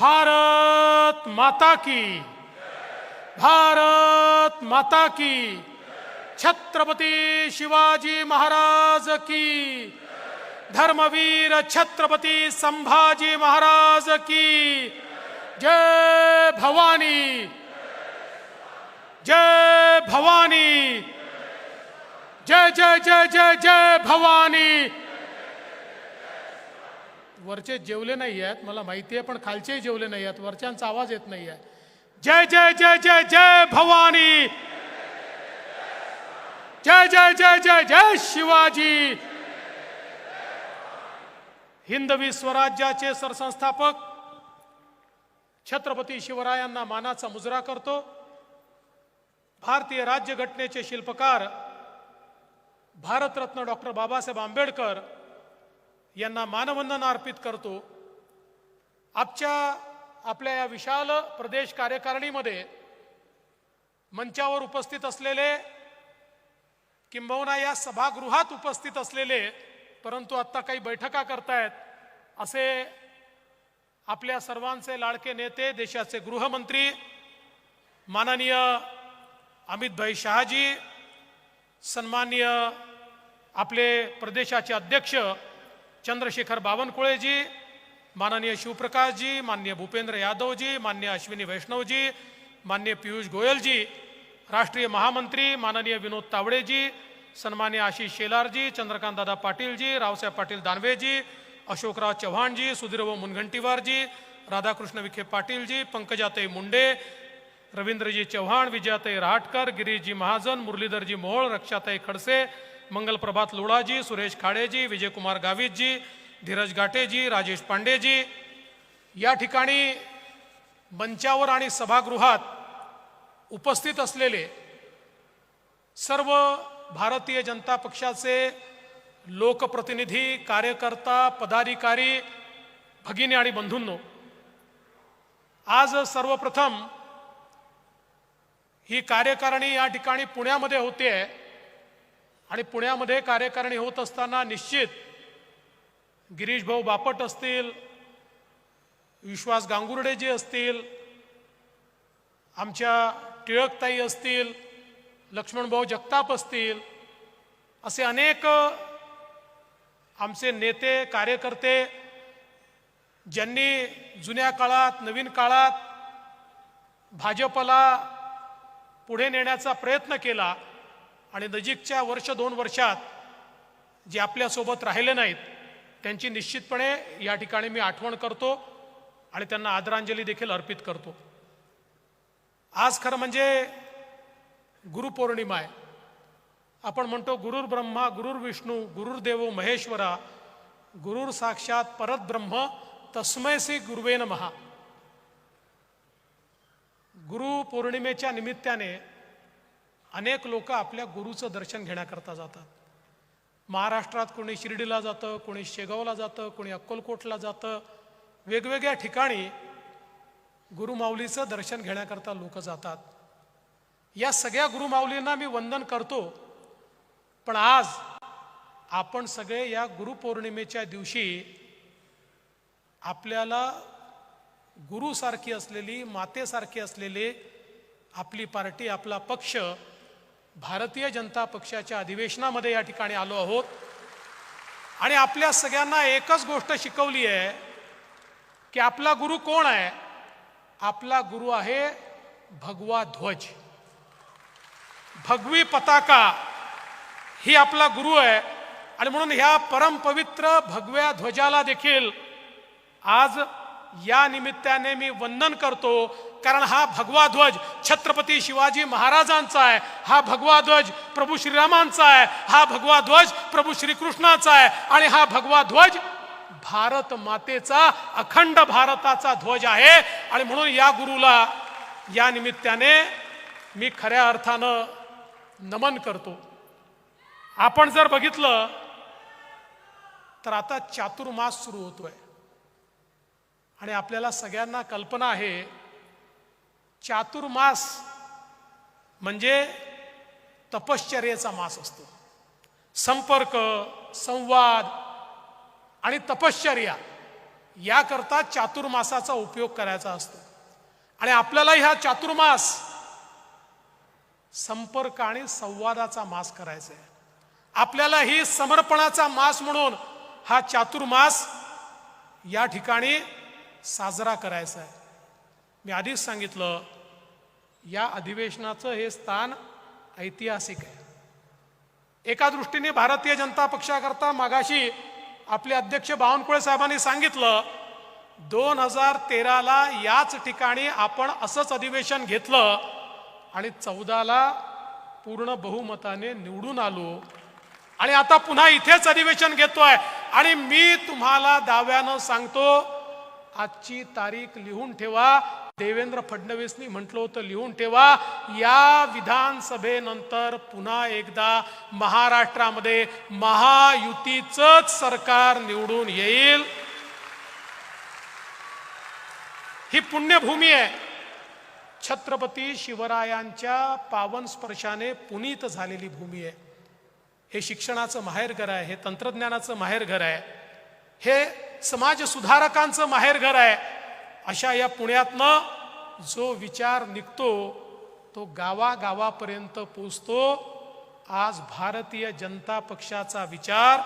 भारत माता की, भारत माता की, छत्रपती शिवाजी महाराज की, धर्मवीर छत्रपती संभाजी महाराज की, जय भवानी, जय भवानी, जय जय जय जय जय भवानी। वरचे जेवले नाही आहेत मला माहिती आहे, पण खालचेही जेवले नाही आहेत, वरच्यांचा आवाज येत नाही आहे। जय जय जय जय जय भवानी, जय जय जय जय जय शिवाजी। हिंदवी स्वराज्याचे सरसंस्थापक छत्रपती शिवरायांना मानाचा मुजरा करतो। भारतीय राज्यघटनेचे शिल्पकार भारतरत्न डॉक्टर बाबासाहेब आंबेडकर यांना मानवंदना अर्पित करतो। आपल्या या विशाल प्रदेश कार्यकारिणीमध्ये मंचावर उपस्थित असलेले, किंबहुना या सभागृहात उपस्थित असलेले, परंतु आता काही बैठका करतायत असे आपल्या सर्वांचे लाडके नेते, देशाचे गृहमंत्री माननीय अमितभाई शहाजी, सन्माननीय आपले प्रदेशाचे अध्यक्ष चंद्रशेखर बावनकुळेजी, माननीय शिवप्रकाशजी, माननीय भूपेंद्र यादवजी, माननीय अश्विनी वैष्णवजी, माननीय पीयूष गोयलजी, राष्ट्रीय महामंत्री माननीय विनोद तावडेजी, सन्माननीय आशिष शेलारजी, चंद्रकांत दादा पाटीलजी, रावसाहेब पाटील दानवेजी, अशोकराव चव्हाणजी, सुधीरभाऊ मुनगंटीवारजी, राधाकृष्ण विखे पाटीलजी, पंकजाताई मुंडे, रवींद्रजी चव्हाण, विजयाताई रहाटकर, गिरीशजी महाजन, मुरलीधरजी मोहोळ, रक्षाताई खडसे, मंगलप्रभात लोढाजी, सुरेश खाडेजी, विजयकुमार गावितजी, धीरज गाटेजी, राजेश पांडेजी, या ठिकाणी मंचावर आणि सभागृहात उपस्थित असलेले सर्व भारतीय जनता पक्षाचे लोकप्रतिनिधी, कार्यकर्ता, पदाधिकारी, भगिनी आणि बंधूंनो, आज सर्वप्रथम ही कार्यकारिणी या ठिकाणी पुण्यामध्ये होते आणि पुण्यामध्ये कार्यकारिणी होत असताना निश्चित गिरीश भाऊ बापट असतील, विश्वास गांगुर्डेजी असतील, आमच्या टिळकताई असतील, लक्ष्मणभाऊ जगताप असतील, असे अनेक आमचे नेते, कार्यकर्ते ज्यांनी जुन्या काळात, नवीन काळात भाजपला पुढे नेण्याचा प्रयत्न केला आणि नजीकच्या वर्ष 2 वर्षात जे आपल्यासोबत राहिले नाहीत त्यांची निश्चितपणे या ठिकाणी मी आठवण करतो आणि त्यांना आदरांजली देखील अर्पित करतो। आज खरं म्हणजे गुरुपौर्णिमा आहे। आपण म्हणतो गुरुर् ब्रह्मा गुरुर् विष्णू गुरुर्देवो महेश्वरा गुरुर् साक्षात परब्रह्म तस्मै श्री गुरुवे नमः। गुरुपौर्णिमेच्या निमित्ताने अनेक लोक आपल्या गुरुचं दर्शन घेण्याकरता जातात। महाराष्ट्रात कोणी शिर्डीला जातं, कोणी शेगावला जातं, कोणी अक्कलकोटला जातं, वेगवेगळ्या ठिकाणी गुरुमाऊलीचं दर्शन घेण्याकरता लोक जातात। या सगळ्या गुरुमाऊलींना मी वंदन करतो, पण आज आपण सगळे या गुरुपौर्णिमेच्या दिवशी आपल्याला गुरुसारखी असलेली, मातेसारखी असलेली आपली पार्टी, आपला पक्ष भारतीय जनता पक्षाच्या अधिवेशनामध्ये या ठिकाणी आलो आहोत आणि आपल्या सगळ्यांना एकच गोष्ट शिकवली आहे की आपला गुरु कोण आहे? आपला गुरु आहे भगवा ध्वज, भगवी पताका ही आपला गुरु आहे। आणि म्हणून ह्या परमपवित्र भगव्या ध्वजाला देखील आज या निमित्ताने मी वंदन करतो, कारण हा भगवा ध्वज छत्रपती शिवाजी महाराजांचा आहे, हा भगवा ध्वज प्रभू श्रीरामांचा आहे, हा भगवा ध्वज प्रभू श्रीकृष्णाचा आहे आणि हा भगवा ध्वज भारत मातेचा, अखंड भारताचा ध्वज आहे। आणि म्हणून या गुरुला या निमित्ताने मी खऱ्या अर्थानं नमन करतो। आपण जर बघितलं तर आता चातुर्मास सुरू होतोय आणि आपल्याला सगळ्यांना कल्पना आहे चातुर्मास म्हणजे तपश्चर्येचा मास असतो। संपर्क, संवाद आणि तपश्चर्या याकरता चातुर्मासाचा उपयोग करायचा असतो. आणि आपल्याला ह्या चातुर्मास संपर्क आणि संवादाचा मास करायचा आहे. आपल्याला ही समर्पणाचा मास म्हणून हा चातुर्मास या ठिकाणी साजरा करायचा आहे. मी आधीच सांगितलं, या अधिवेशनाचं हे स्थान ऐतिहासिक आहे. एका दृष्टीने भारतीय जनता पक्षाकरता मागाशी आपले अध्यक्ष बावनकुळे साहेबांनी सांगितलं, 2013ला याच ठिकाणी आपण असंच अधिवेशन घेतलं आणि 14ला पूर्ण बहुमताने निवडून आलो आणि आता पुन्हा इथेच अधिवेशन घेतोय. आणि मी तुम्हाला दाव्यानं सांगतो, आजची तारीख लिहून ठेवा. देवेंद्र फडणवीसनी म्हटलं होतं लिहून ठेवा, या विधानसभेनंतर पुन्हा एकदा महाराष्ट्रामध्ये महायुतीचंच सरकार निवडून येईल. ही पुण्यभूमी आहे. छत्रपती शिवरायांच्या पावन स्पर्शाने पुनीत झालेली भूमी आहे. हे शिक्षणाचं माहेरघर आहे, हे तंत्रज्ञानाचं माहेरघर आहे, हे समाज सुधारकांचं माहेरघर आहे. अशा या पुण्यातनं जो विचार निघतो तो गावागावापर्यंत पोचतो. आज भारतीय जनता पक्षाचा विचार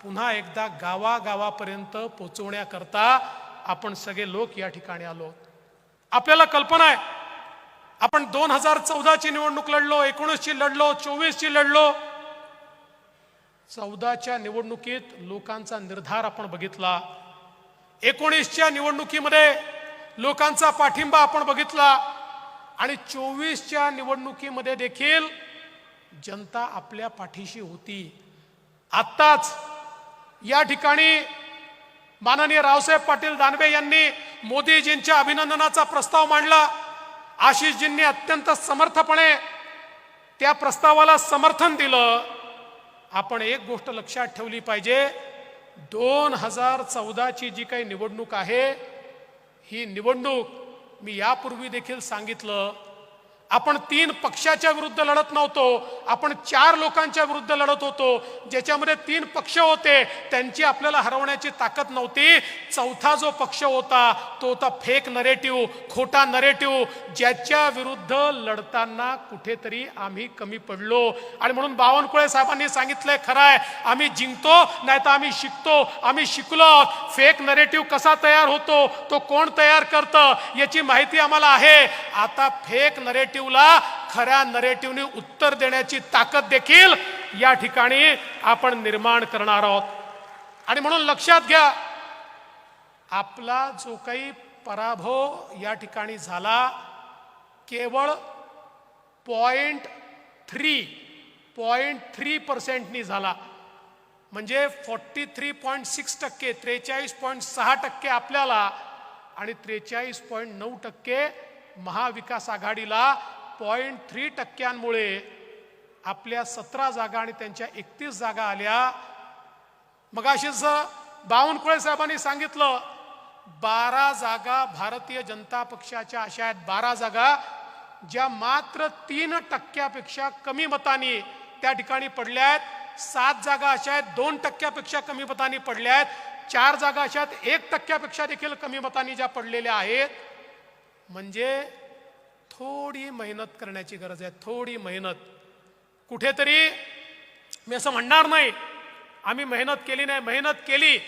पुन्हा एकदा गावागावापर्यंत पोचवण्याकरता आपण सगळे लोक या ठिकाणी आलो. आपल्याला कल्पना आहे, आपण 2014ची निवडणूक लढलो, 19ची लढलो, 24ची लढलो. 14च्या निवडणुकीत लोकांचा निर्धार आपण बघितला. 19च्या निवडणुकीमध्ये लोकांचा पाठिंबा आपण बघितला आणि 24च्या निवडणुकीमध्ये देखील जनता आपल्या पाठीशी होती. आत्ताच या ठिकाणी माननीय रावसाहेब पाटील दानवे यांनी मोदीजींच्या अभिनंदनाचा प्रस्ताव मांडला. आशिषजींनी अत्यंत समर्थपणे त्या प्रस्तावाला समर्थन दिलं. आपण एक गोष्ट लक्षात ठेवली पाहिजे, 2014ची जी काही निवडणूक आहे, ही निवडणूक मी यापूर्वी देखील सांगितलं, आपण 3 पक्षाच्या विरुद्ध लढत नव्हतो, आपण 4 लोकांच्या विरुद्ध लढत होतो. ज्याच्यामध्ये 3 पक्ष होते त्यांची आपल्याला हरवण्याची ताकद नव्हती. 4था जो पक्ष होता तो होता फेक नरेटिव्ह, खोटा नरेटिव्ह, ज्याच्या विरुद्ध लढताना कुठेतरी आम्ही कमी पडलो. आणि म्हणून बावनकुळे साहेबांनी सांगितलंय, खरं आहे, आम्ही जिंकतो नाही तर आम्ही शिकतो. आम्ही शिकलो. फेक नरेटिव्ह कसा तयार होतो, तो कोण तयार करतं याची माहिती आम्हाला आहे. आता फेक नरेटिव्ह खऱ्या नरेटिव्हने उत्तर देण्याची ताकद देखील या ठिकाणी आपण निर्माण करणार आहोत. आणि म्हणून लक्षात घ्या, आपला जो काही पराभव या ठिकाणी झाला केवळ 0.3% झाला. म्हणजे 43.6%, 43.6% आपल्याला आणि 43.9% महाविकास आघाडीला. 0.3%मुळे आपल्या 17 जागा आणि त्यांच्या 31 जागा आल्या. मगाशीच बावनकुळे साहेबांनी सांगितलं, 12 जागा भारतीय जनता पक्षाच्या अशा आहेत, 12 जागा ज्या मात्र 3% कमी मतांनी त्या ठिकाणी पडल्या आहेत. 7 जागा अशा आहेत 2% कमी मतांनी पडल्या आहेत. 4 जागा अशा आहेत 1% देखील कमी मतांनी ज्या पडलेल्या आहेत. म्हणजे थोडी मेहनत करण्याची गरज आहे, थोडी मेहनत. कुठेतरी मी असं म्हणणार नाही आम्ही मेहनत केली नाही, मेहनत केली,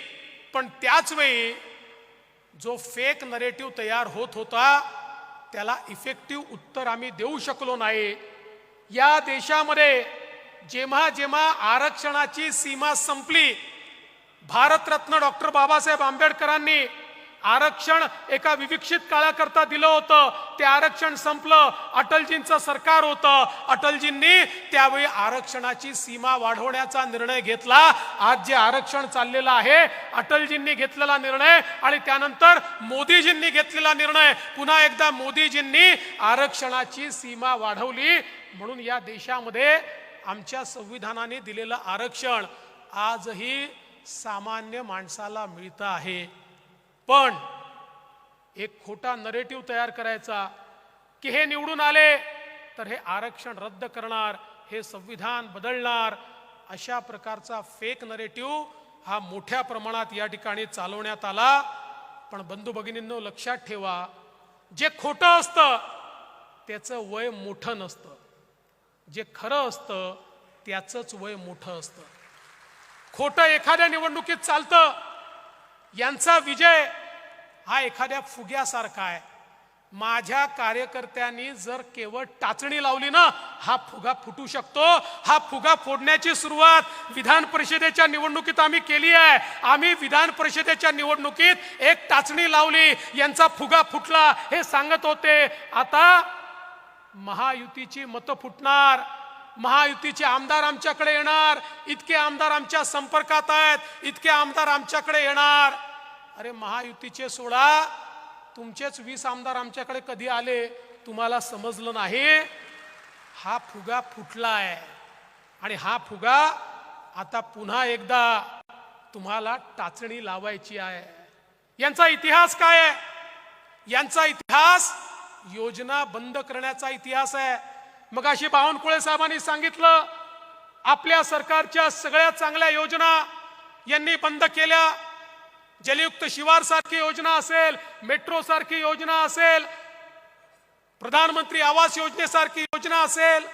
पण त्याच वेळी जो फेक नरेटिव्ह तयार होत होता त्याला इफेक्टिव्ह उत्तर आम्ही देऊ शकलो नाही. या देशामध्ये जेव्हा जेव्हा आरक्षणाची सीमा संपली, भारतरत्न डॉक्टर बाबासाहेब आंबेडकरांनी आरक्षण एका विविक्षित काळाकरता दिलं होतं. ते आरक्षण संपलं, अटलजींचं सरकार होतं. अटलजींनी त्यावेळी आरक्षणाची सीमा वाढवण्याचा निर्णय घेतला. आज जे आरक्षण चाललेलं आहे, अटलजींनी घेतलेला निर्णय आणि त्यानंतर मोदीजींनी घेतलेला निर्णय, पुन्हा एकदा मोदीजींनी आरक्षणाची सीमा वाढवली. म्हणून या देशामध्ये आमच्या संविधानाने दिलेलं आरक्षण आजही सामान्य माणसाला मिळतं आहे. पण एक खोटा नरेटिव्ह तयार करायचा की हे निवडून आले तर हे आरक्षण रद्द करणार, हे संविधान बदलणार, अशा प्रकारचा फेक नरेटिव्ह हा मोठ्या प्रमाणात या ठिकाणी चालवण्यात आला. पण बंधू भगिनींनो लक्षात ठेवा, जे खोटं असतं त्याचं वय मोठं नसतं, जे खरं असतं त्याचंच वय मोठं असतं. खोटं एखाद्या निवडणुकीत चालतं. यांचा विजय हा एखाद्या फुग्यासारखा आहे. माझ्या कार्यकर्त्यांनी जर केवळ टाचणी लावली ना, हा फुगा फुटू शकतो. हा फुगा फोडण्याची सुरुवात विधान परिषदेच्या निवडणुकीत आम्ही केली आहे. आम्ही विधान परिषदेच्या निवडणुकीत एक टाचणी लावली, यांचा फुगा फुटला हे सांगत होते. आता महायुतीची मतं फुटणार, महायुतीचे आमदार आमच्याकडे येणार, इतके आमदार आमच्या संपर्कात आहेत, इतके आमदार आमच्याकडे येणार. अरे महायुतीचे सोडा, तुमचेच 20 आमदार आमच्याकडे कधी आले तुम्हाला समजलं नाही. हा फुगा फुटला आहे आणि हा फुगा आता पुन्हा एकदा तुम्हाला टाचणी लावायची आहे. यांचा इतिहास काय आहे? यांचा इतिहास योजना बंद करण्याचा इतिहास आहे. मगाशी बावनकुळे साहेबांनी सांगितलं, आपल्या सरकारच्या सगळ्या चांगल्या योजना यांनी बंद केल्या. जलयुक्त शिवार सारखी योजना असेल, मेट्रो सारखी योजना असेल, प्रधानमंत्री आवास योजनेसारखी योजना असेल,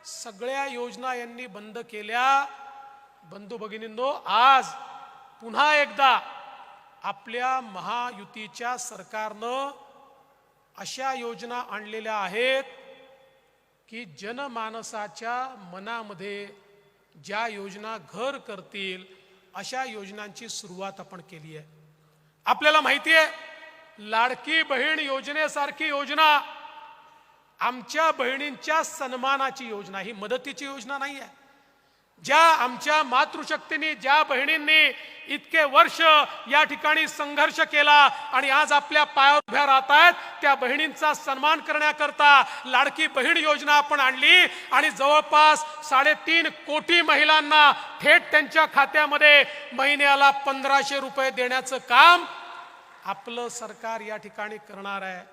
सगळ्या योजना यांनी बंद केल्या. बंधू भगिनींनो, आज पुन्हा एकदा आपल्या महायुतीच्या सरकारनं अशा योजना आणलेल्या आहेत की जनमानसाच्या मनामध्ये ज्या योजना घर करतील अशा योजनांची सुरुवात आपण केली आहे. आपल्याला माहिती आहे, लाडकी बहीण योजनेसारखी योजना आमच्या बहिणींच्या सन्मानाची योजना, ही मदतीची योजना नाही आहे. ज्या आमच्या मातृशक्तीने, ज्या बहिणींनी इतके वर्ष या ठिकाणी संघर्ष केला आणि आज आपल्या पायावर उभ्या राहत आहेत, त्या बहिणींचा सन्मान करण्याकरता लाडकी बहीण योजना आपण आणली आणि जवळपास 3.5 कोटी महिलांना थेट त्यांच्या खात्यामध्ये महिन्याला 1500 रुपये देण्याचं काम आपलं सरकार या ठिकाणी करणार आहे.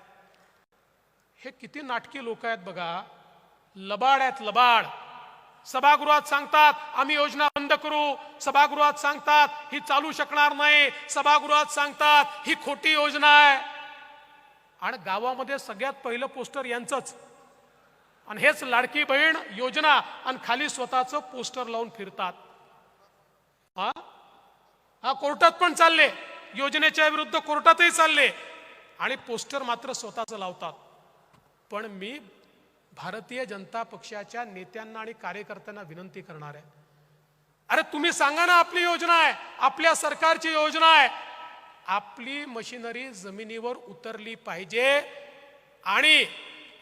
हे किती नाटकी लोक आहेत बघा, लबाड आहेत, लबाड. सभागृहात सांगतात आम्ही योजना बंद करू, सभागृहात सांगतात ही चालू शकणार नाही, सभागृहात सांगतात ही खोटी योजना आहे. आणि गावामध्ये सगळ्यात पहिलं पोस्टर यांचंच, आणि हेच लाडकी बहीण योजना, आणि खाली स्वतःचं पोस्टर लावून फिरतात. हा कोर्टात पण चालले, योजनेच्या विरुद्ध कोर्टातही चालले आणि पोस्टर मात्र स्वतःचं लावतात. पण मी भारतीय जनता पक्षाच्या नेत्यांना आणि कार्यकर्त्यांना विनंती करणार आहे, अरे तुम्ही सांगा ना, आपली योजना आहे, आपल्या सरकारची योजना आहे. आपली मशिनरी जमिनीवर उतरली पाहिजे आणि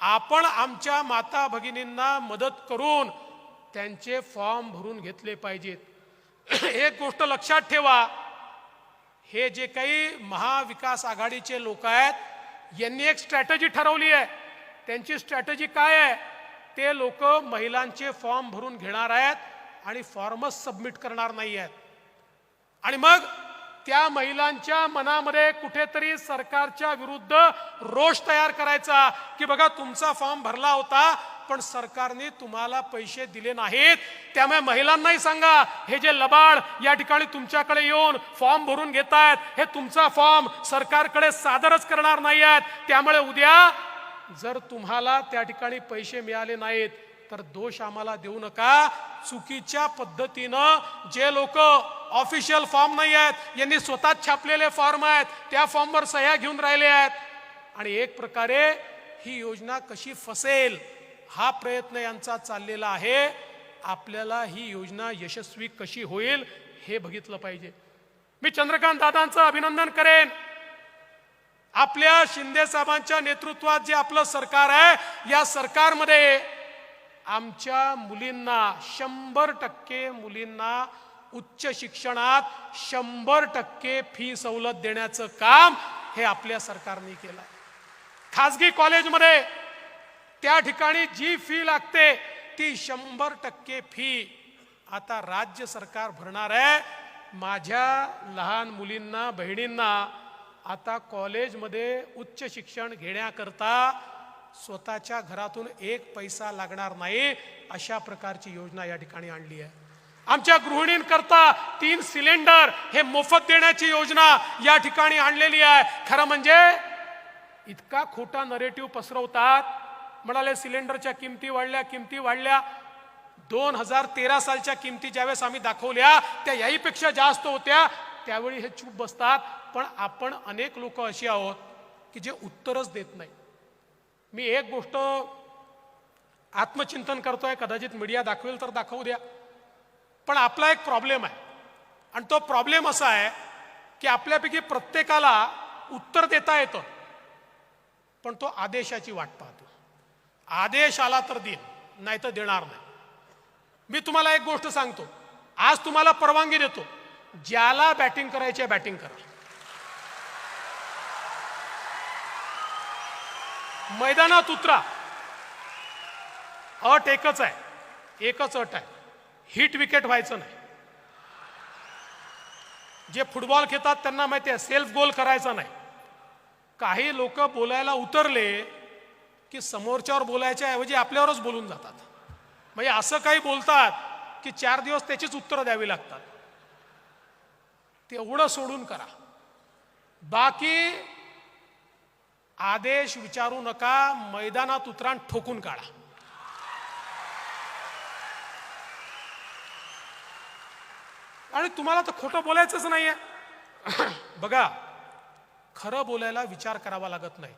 आपण आमच्या माता भगिनींना मदत करून त्यांचे फॉर्म भरून घेतले पाहिजेत. एक गोष्ट लक्षात ठेवा, हे जे काही महाविकास आघाडीचे लोक आहेत, यांनी एक स्ट्रॅटेजी ठरवली आहे. त्यांची स्ट्रॅटेजी काय आहे? ते लोक महिलांचे फॉर्म भरून घेणार आहेत आणि फॉर्मच सबमिट करणार नाही आहेत. आणि मग त्या महिलांच्या मनामध्ये कुठेतरी सरकारच्या विरुद्ध रोष तयार करायचा की बघा तुमचा फॉर्म भरला होता पण सरकारने तुम्हाला पैसे दिले नाहीत. त्यामुळे महिलांनाही सांगा, हे जे लबाड या ठिकाणी तुमच्याकडे येऊन फॉर्म भरून घेत आहेत, हे तुमचा फॉर्म सरकारकडे सादरच करणार नाही आहेत. त्यामुळे उद्या जर तुम्हाला त्या ठिकाणी पैसे मिळाले नाहीत तर दोष आम्हाला देऊ नका. चुकीच्या पद्धतीनं जे लोक ऑफिशियल फॉर्म नाही आहेत, यांनी स्वतः छापलेले फॉर्म आहेत, त्या फॉर्मवर सह्या घेऊन राहिले आहेत आणि एक प्रकारे ही योजना कशी फसेल हा प्रयत्न यांचा चाललेला आहे. आपल्याला ही योजना यशस्वी कशी होईल हे बघितलं पाहिजे. मी चंद्रकांत दादांचं अभिनंदन करेन. आपल्या शिंदे साहेबांच्या नेतृत्वात जे आपलं सरकार आहे, या सरकारमध्ये आमच्या मुलींना 100% मुलींना उच्च शिक्षणात 100% फी सवलत देण्याचं काम हे आपल्या सरकारने केलं. खासगी कॉलेजमध्ये त्या ठिकाणी जी फी लागते ती 100% फी आता राज्य सरकार भरणार आहे. माझ्या लहान मुलींना, बहिणींना आता कॉलेजमध्ये उच्च शिक्षण घेण्याकरता स्वतःच्या घरातून 1 पैसा लागणार नाही, अशा प्रकारची योजना या ठिकाणी आणली आहे. आमच्या गृहिणींकरता 3 सिलेंडर हे मोफत देण्याची योजना या ठिकाणी आणलेली आहे. खरं म्हणजे इतका खोटा नरेटिव्ह पसरवतात. म्हणाले सिलेंडरच्या किमती वाढल्या. 2013 सालच्या किमती ज्यावेळेस आम्ही दाखवल्या त्या याहीपेक्षा जास्त होत्या. त्यावेळी हे चूप बसतात. पण आपण अनेक लोक अशी आहोत की जे उत्तरच देत नाही. मी एक गोष्ट आत्मचिंतन करतोय, कदाचित मीडिया दाखवेल तर दाखवू द्या, पण आपला एक प्रॉब्लेम आहे. आणि तो प्रॉब्लेम असा आहे की आपल्यापैकी प्रत्येकाला उत्तर देता येतं, पण तो आदेशाची वाट पाहतो. आदेश आला तर देईन, नाही तर देणार नाही. मी तुम्हाला एक गोष्ट सांगतो, आज तुम्हाला परवानगी देतो, ज्याला बॅटिंग करायची आहे बॅटिंग करा. मैदानात उतरा. अट एकच आहे, एकच अट आहे, हिट विकेट व्हायचं नाही. जे फुटबॉल खेळतात त्यांना माहिती आहे सेल्फ गोल करायचा नाही. काही लोक बोलायला उतरले की समोरच्यावर बोलायच्या ऐवजी आपल्यावरच बोलून जातात. म्हणजे असं काही बोलतात की 4 दिवस त्याचीच उत्तरं द्यावी लागतात. तेवढं सोडून करा. बाकी आदेश विचारू नका, मैदानात उतरा, ठोकून काढा. आणि तुम्हाला तर खोटं बोलायचंच नाहीये. बघा, खरं बोलायला विचार करावा लागत नाही,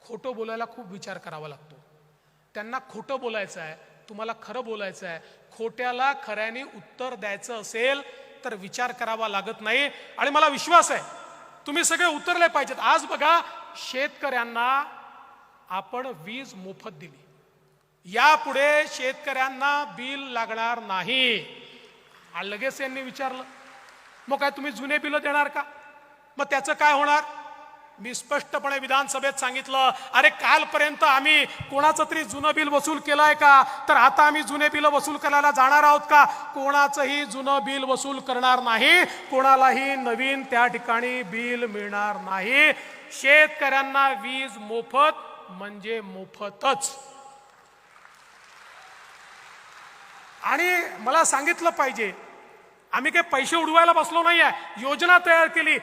खोटं बोलायला खूप विचार करावा लागतो. त्यांना खोटं बोलायचं आहे, तुम्हाला खरं बोलायचं आहे. खोट्याला खऱ्याने उत्तर द्यायचं असेल तर विचार करावा लागत नाही. आणि मला विश्वास आहे तुम्ही सगळे उतरले पाहिजेत. आज बघा, शेतकऱ्यांना आपण वीज मोफत दिली. यापुढे शेतकऱ्यांना बिल लागणार नाही. लगेच यांनी विचारलं, मग काय तुम्ही जुने बिल देणार का? मग त्याचं काय होणार? मी स्पष्टपणे विधानसभेत सांगितलं, अरे कालपर्यंत आम्ही कोणाचं तरी जुनं बिल वसूल केलंय का? तर आता आम्ही जुने बिल वसूल करायला जाणार आहोत का? कोणाचंही जुनं बिल वसूल करणार नाही. कोणालाही नवीन त्या ठिकाणी बिल मिळणार नाही. शेतकऱ्यांना वीज मोफत म्हणजे मोफतच. आणि मला सांगितलं पाहिजे, आम्ही काही पैसे उडवायला बसलो नाहीये, योजना तयार केली.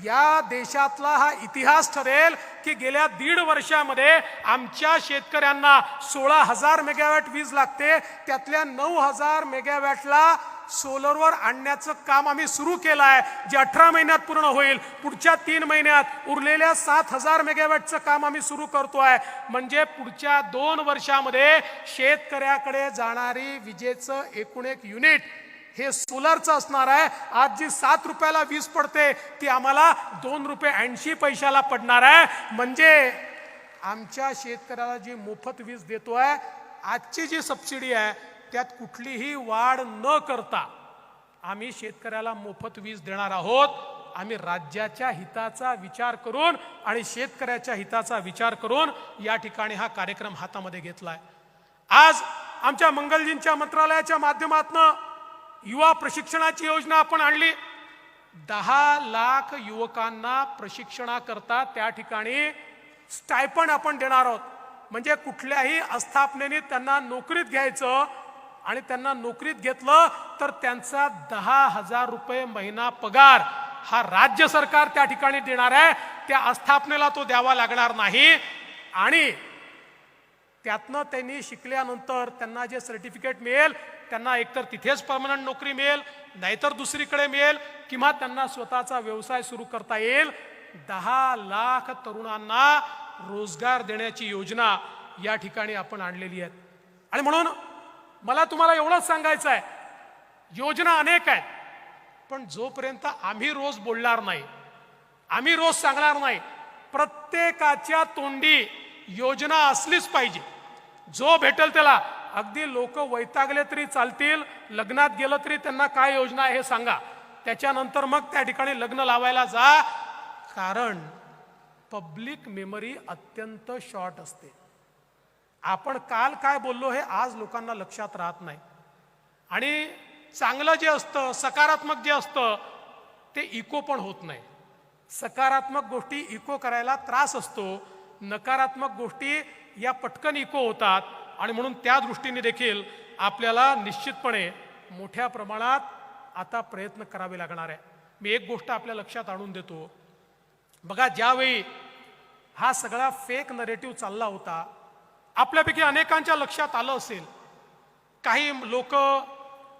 या देशातला हा इतिहास ठरेल की गेल्या 1.5 वर्षामध्ये आमच्या शेतकऱ्यांना 16,000 मेगावॅट वीज लागते. त्यातल्या 9,000 मेगावॅटला सोलरवर आणण्याचं काम आम्ही सुरू केलं आहे, जे 18 महिन्यात पूर्ण होईल. पुढच्या 3 महिन्यात उरलेल्या 7,000 मेगावॅटचं काम आम्ही सुरू करतोय. म्हणजे पुढच्या 2 वर्षामध्ये शेतकऱ्याकडे जाणारी विजेचं एकूण एक युनिट हे सोलारचं असणार आहे. आज जी 7 रुपयाला वीज पडते ती आम्हाला 2 रुपये 80 पैशाला पडणार आहे. म्हणजे आमच्या शेतकऱ्याला जी मोफत वीज देतोय, आजची जी सबसिडी आहे त्यात कुठलीही वाढ न करता आम्ही शेतकऱ्याला मोफत वीज देणार आहोत. आम्ही राज्याच्या हिताचा विचार करून आणि शेतकऱ्याच्या हिताचा विचार करून या ठिकाणी हा कार्यक्रम हातामध्ये घेतलाय. आज आमच्या मंगलजींच्या मंत्रालयाच्या माध्यमातून युवा प्रशिक्षणाची योजना आपण आणली. 10 लाख युवकांना प्रशिक्षणाकरता त्या ठिकाणी स्टायपंड आपण देणार आहोत. म्हणजे कुठल्याही आस्थापनेने त्यांना नोकरीत घ्यायचं आणि त्यांना नोकरीत घेतलं तर त्यांचा 10,000 रुपये महिना पगार हा राज्य सरकार त्या ठिकाणी देणार आहे. त्या आस्थापनेला तो द्यावा लागणार नाही. आणि त्यातनं त्यांनी शिकल्यानंतर त्यांना जे सर्टिफिकेट मिळेल त्यांना एकतर तिथेच परमनंट नोकरी मिळेल, नाहीतर दुसरीकडे मिळेल, किंवा त्यांना स्वतःचा व्यवसाय सुरू करता येईल. 10 लाख तरुणांना रोजगार देण्याची योजना या ठिकाणी आपण आणलेली आहे. आणि म्हणून मला तुम्हाला एवढंच सांगायचं आहे, योजना अनेक आहेत, पण जोपर्यंत आम्ही रोज बोलणार नाही, आम्ही रोज सांगणार नाही, प्रत्येकाच्या तोंडी योजना असलीच पाहिजे. जो भेटेल त्याला, अगदी लोक वैतागले तरी चालतील, लग्नात गेलं तरी त्यांना काय योजना आहे हे सांगा, त्याच्यानंतर मग त्या ठिकाणी लग्न लावायला जा. कारण पब्लिक मेमरी अत्यंत शॉर्ट असते. आपण काल काय बोललो हे आज लोकांना लक्षात राहत नाही. आणि चांगलं जे असतं, सकारात्मक जे असतं ते इको पण होत नाही. सकारात्मक गोष्टी इको करायला त्रास असतो, नकारात्मक गोष्टी या पटकन इको होतात. आणि म्हणून त्या दृष्टीने देखील आपल्याला निश्चितपणे मोठ्या प्रमाणात आता प्रयत्न करावे लागणार आहे. मी एक गोष्ट आपल्या लक्षात आणून देतो. बघा, ज्यावेळी हा सगळा फेक नरेटिव्ह चालला होता, आपल्यापैकी अनेकांच्या लक्षात आलं असेल, काही लोक,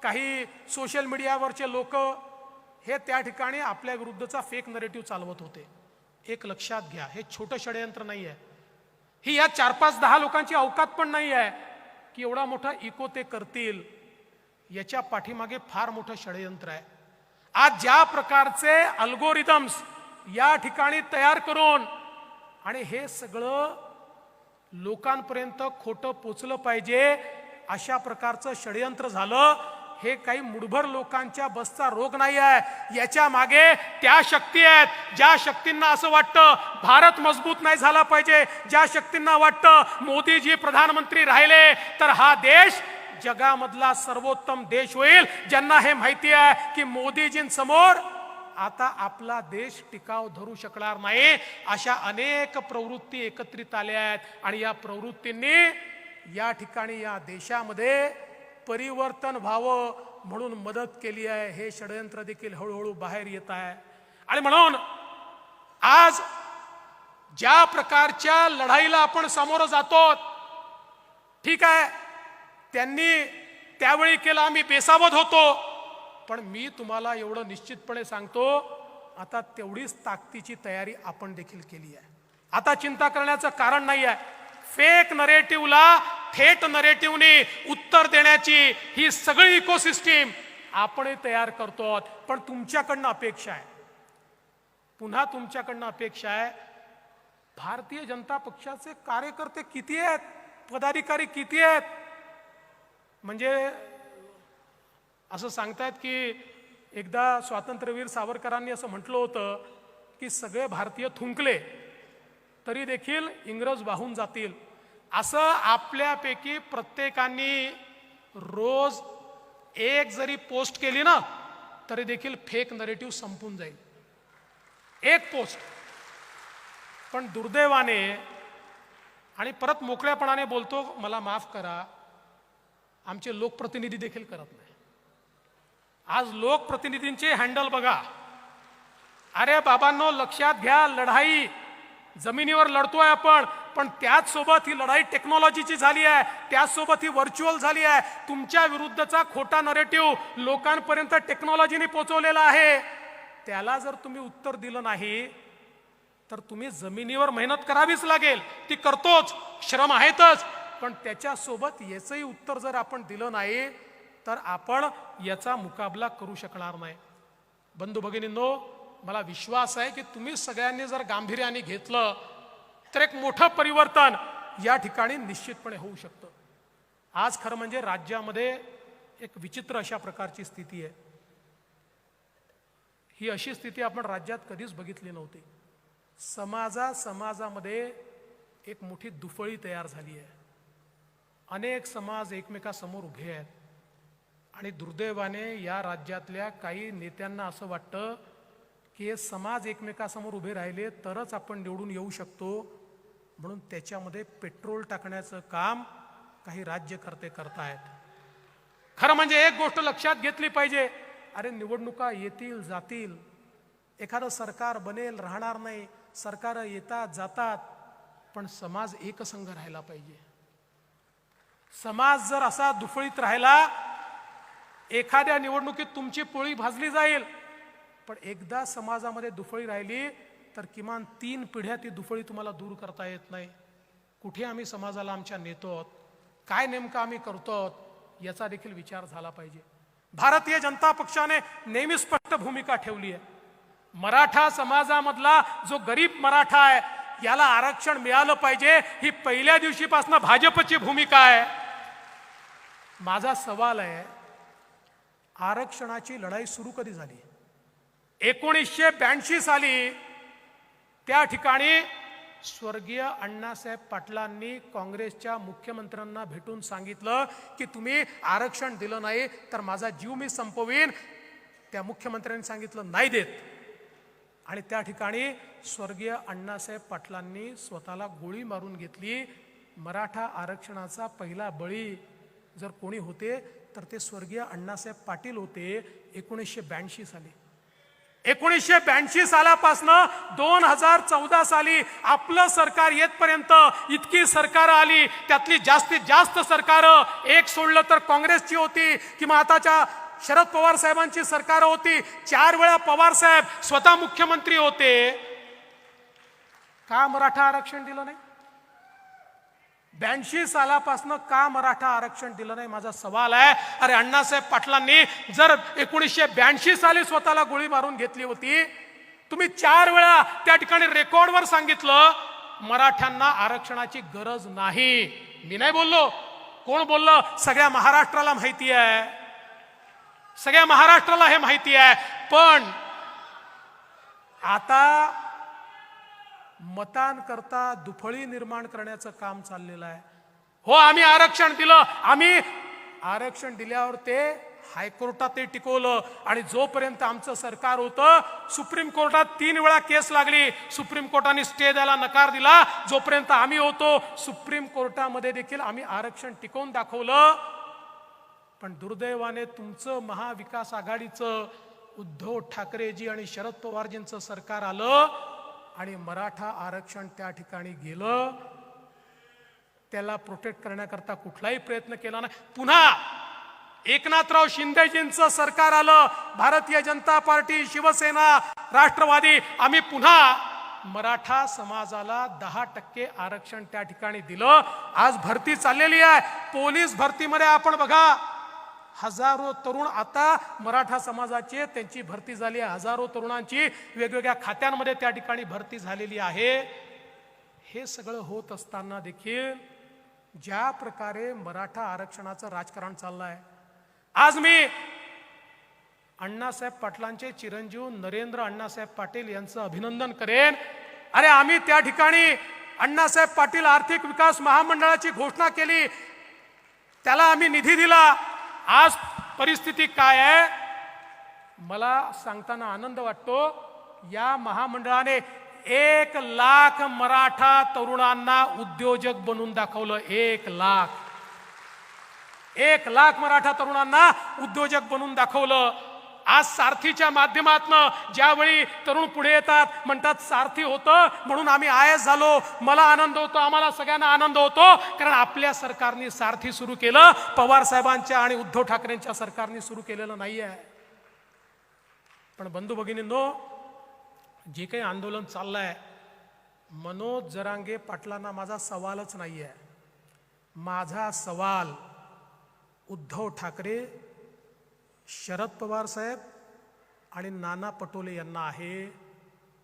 काही सोशल मीडियावरचे लोक हे त्या ठिकाणी आपल्या विरुद्धचा फेक नरेटिव्ह चालवत होते. एक लक्षात घ्या, हे छोटं षडयंत्र नाही आहे. ही या 4-5-10 लोकांची अवकात पण नाही आहे की एवढा मोठा इको ते करतील. याच्या पाठीमागे फार मोठं षडयंत्र आहे. आज ज्या प्रकारचे अल्गोरिदम्स या ठिकाणी तयार करून आणि हे सगळं लोकांपर्यंत खोटं पोचलं पाहिजे अशा प्रकारचं षडयंत्र झालं. हे काही मुठभर लोकांच्या बसचा रोग नाही आहे. याच्या मागे त्या शक्ती आहेत ज्या शक्तींना असं वाटतं भारत मजबूत नाही झाला पाहिजे, ज्या शक्तींना वाटतं मोदीजी प्रधानमंत्री राहिले तर हा देश जगामधला सर्वोत्तम देश होईल, ज्यांना हे माहिती आहे की मोदीजींसमोर आता आपला देश टिकाव धरू शकणार नाही. अशा अनेक प्रवृत्ती एकत्रित आल्या आहेत आणि या प्रवृत्तींनी या ठिकाणी या देशामध्ये परिवर्तन व्हावं म्हणून मदत केली आहे. हे षडयंत्र देखील हळूहळू बाहेर येत आहे. आणि म्हणून आज ज्या प्रकारच्या लढाईला आपण सामोरं जातो, ठीक आहे, त्यांनी त्यावेळी केलं, आम्ही बेसावध होतो, पण मी तुम्हाला एवढं निश्चितपणे सांगतो, आता तेवढीच ताकदीची तयारी आपण देखील केली आहे. आता चिंता करण्याचं कारण नाही आहे. फेक नरेटिव्हला थेट नरेटिव्हने उत्तर देण्याची ही सगळी इकोसिस्टीम आपण तयार करतो. पण तुमच्याकडनं अपेक्षा आहे, पुन्हा तुमच्याकडनं अपेक्षा आहे, भारतीय जनता पक्षाचे कार्यकर्ते किती आहेत, पदाधिकारी किती आहेत? म्हणजे असं सांगतायत की एकदा स्वातंत्र्यवीर सावरकरांनी असं म्हटलं होतं की सगळे भारतीय थुंकले तरी देखील इंग्रज वाहून जातील. असं आपल्यापैकी प्रत्येकाने रोज एक जरी पोस्ट केली ना तरी देखील फेक नरेटिव्ह संपून जाईल, एक पोस्ट. पण दुर्दैवाने, आणि परत मोकळ्यापणाने बोलतो, मला माफ करा, आमचे लोकप्रतिनिधी देखील करत नाही. आज लोकप्रतिनिधींचे हँडल बघा. अरे बाबांनो, लक्षात घ्या, लढाई जमिनीवर लढतोय आपण, पण त्याच सोबत ही लढाई टेक्नॉलॉजीची झाली आहे, त्याच सोबत ही व्हर्च्युअल झाली आहे. तुमच्या विरुद्धचा खोटा नरेटिव्ह लोकांपर्यंत टेक्नॉलॉजीने पोहोचवलेला आहे. त्याला जर तुम्ही उत्तर दिलं नाही तर तुम्ही जमिनीवर मेहनत करावीच लागेल, ती करतोच, श्रम आहेतच, पण त्याच्यासोबत याचंही उत्तर जर आपण दिलं नाही तर आपण याचा मुकाबला करू शकणार नाही. बंधू भगिनींनो, मला विश्वास आहे की तुम्ही सगळ्यांनी जर गांभीर्याने घेतलं तर एक मोठं परिवर्तन या ठिकाणी निश्चितपणे होऊ शकतं. आज खरं म्हणजे राज्यामध्ये एक विचित्र अशा प्रकारची स्थिती आहे. ही अशी स्थिती आपण राज्यात कधीच बघितली नव्हती. समाजामध्ये एक मोठी दुफळी तयार झाली आहे. अनेक समाज एकमेकासमोर उभे आहेत आणि दुर्दैवाने या राज्यातल्या काही नेत्यांना असं वाटतं की हे समाज एकमेकासमोर उभे राहिले तरच आपण निवडून येऊ शकतो, म्हणून त्याच्यामध्ये पेट्रोल टाकण्याचं काम काही राज्यकर्ते करतायत. खरं म्हणजे एक गोष्ट लक्षात घेतली पाहिजे, अरे निवडणुका येतील जातील, एखादं सरकार बनेल राहणार नाही, सरकार येतात जातात, पण समाज एकसंघ राहायला पाहिजे. समाज जर असा दुफळीत राहिला, एखाद्या निवडणुकीत तुमची पोळी भाजली जाईल, पण एकदा समाजामध्ये दुफळी राहिली तर किमान 3 पिढ्या ती दुफळी तुम्हाला दूर करता येत नाही. कुठे आम्ही समाजाला आमच्या नेतो, काय नेमकं आम्ही करतो, याचा देखील विचार झाला पाहिजे. भारतीय जनता पक्षाने नेहमी स्पष्ट भूमिका ठेवली आहे. मराठा समाजामधला जो गरीब मराठा आहे याला आरक्षण मिळालं पाहिजे, ही पहिल्या दिवशीपासून भाजपची भूमिका आहे. माझा सवाल आहे, आरक्षणाची लढाई सुरू कधी झाली? 1982 साली त्या ठिकाणी स्वर्गीय अण्णासाहेब पाटलांनी काँग्रेसच्या मुख्यमंत्र्यांना भेटून सांगितलं की तुम्ही आरक्षण दिलं नाही तर माझा जीव मी संपवीन. त्या मुख्यमंत्र्यांनी सांगितलं नाही देत, आणि त्या ठिकाणी स्वर्गीय अण्णासाहेब पाटलांनी स्वतःला गोळी मारून घेतली. मराठा आरक्षणाचा पहिला बळी जर कोणी होते तर ते स्वर्गीय अण्णासाहेब पाटील होते 1982 साली. 1982 सालापासनं 2014 साली आपलं सरकार येतपर्यंत इतकी सरकार आली, त्यातली जास्तीत जास्त सरकार एक सोडलं तर काँग्रेसची होती किंवा आताच्या शरद पवार साहेबांची सरकार होती. 4 वेळा पवार साहेब स्वतः मुख्यमंत्री होते. का मराठा आरक्षण दिलं नाही? 82 सालापासून का मराठा आरक्षण दिलं नाही माझा सवाल आहे. अरे अण्णासाहेब पाटलांनी जर 1982 साली स्वतःला गोळी मारून घेतली होती, तुम्ही 4 वेळा त्या ठिकाणी रेकॉर्डवर सांगितलं मराठ्यांना आरक्षणाची गरज नाही. मी नाही बोललो, कोण बोललं? सगळ्या महाराष्ट्राला माहिती आहे, सगळ्या महाराष्ट्राला हे माहिती आहे. पण आता मतांकरता दुफळी निर्माण करण्याचं काम चाललेलं आहे. हो, आम्ही आरक्षण दिलं, आम्ही आरक्षण दिल्यावर ते हायकोर्टात ते टिकवलं आणि जोपर्यंत आमचं सरकार होतं सुप्रीम कोर्टात 3 वेळा केस लागली, सुप्रीम कोर्टाने स्टे द्यायला नकार दिला. जोपर्यंत आम्ही होतो सुप्रीम कोर्टामध्ये देखील आम्ही आरक्षण टिकवून दाखवलं. पण दुर्दैवाने तुमचं महाविकास आघाडीचं उद्धव ठाकरेजी आणि शरद पवारजींचं सरकार आलं आणि मराठा आरक्षण त्या ठिकाणी गेलं. त्याला प्रोटेक्ट करण्याकरता कुठलाही प्रयत्न केला नाही. पुन्हा एकनाथराव शिंदेजींचं सरकार आलं, भारतीय जनता पार्टी, शिवसेना, राष्ट्रवादी, आम्ही पुन्हा मराठा समाजाला 10% आरक्षण त्या ठिकाणी दिलं. आज भरती चाललेली आहे. पोलीस भरतीमध्ये आपण बघा, हजारो तरुण आता मराठा समाजाचे त्यांची भरती झाली आहे. हजारो तरुणांची वेगवेगळ्या खात्यांमध्ये त्या ठिकाणी भरती झालेली आहे. हे सगळं होत असताना देखील ज्या प्रकारे मराठा आरक्षणाचं राजकारण चाललंय, आज मी अण्णासाहेब पाटलांचे चिरंजीव नरेंद्र अण्णासाहेब पाटील यांचं अभिनंदन करेन. अरे आम्ही त्या ठिकाणी अण्णासाहेब पाटील आर्थिक विकास महामंडळाची घोषणा केली, त्याला आम्ही निधी दिला. आज परिस्थिती काय आहे मला सांगताना आनंद वाटतो. या महामंडळाने 1 लाख मराठा तरुणांना उद्योजक बनवून दाखवलं. 1 लाख मराठा तरुणांना उद्योजक बनवून दाखवलं. आज सारथीच्या माध्यमातून ज्यावेळी तरुण पुढे येतात, म्हणतात सारथी होतं म्हणून आम्ही आयएस झालो. मला आनंद होतो, आम्हाला सगळ्यांना आनंद होतो, कारण आपल्या सरकारने सारथी सुरू केलं. पवार साहेबांच्या आणि उद्धव ठाकरेंच्या सरकारने सुरू केलेलं नाहीये. पण बंधू भगिनींनो, जे काही आंदोलन चाललंय, मनोज जरांगे पाटलांना माझा सवालच नाहीये. माझा सवाल उद्धव ठाकरे, शरद पवार साहेब आणि नाना पटोले यांना आहे.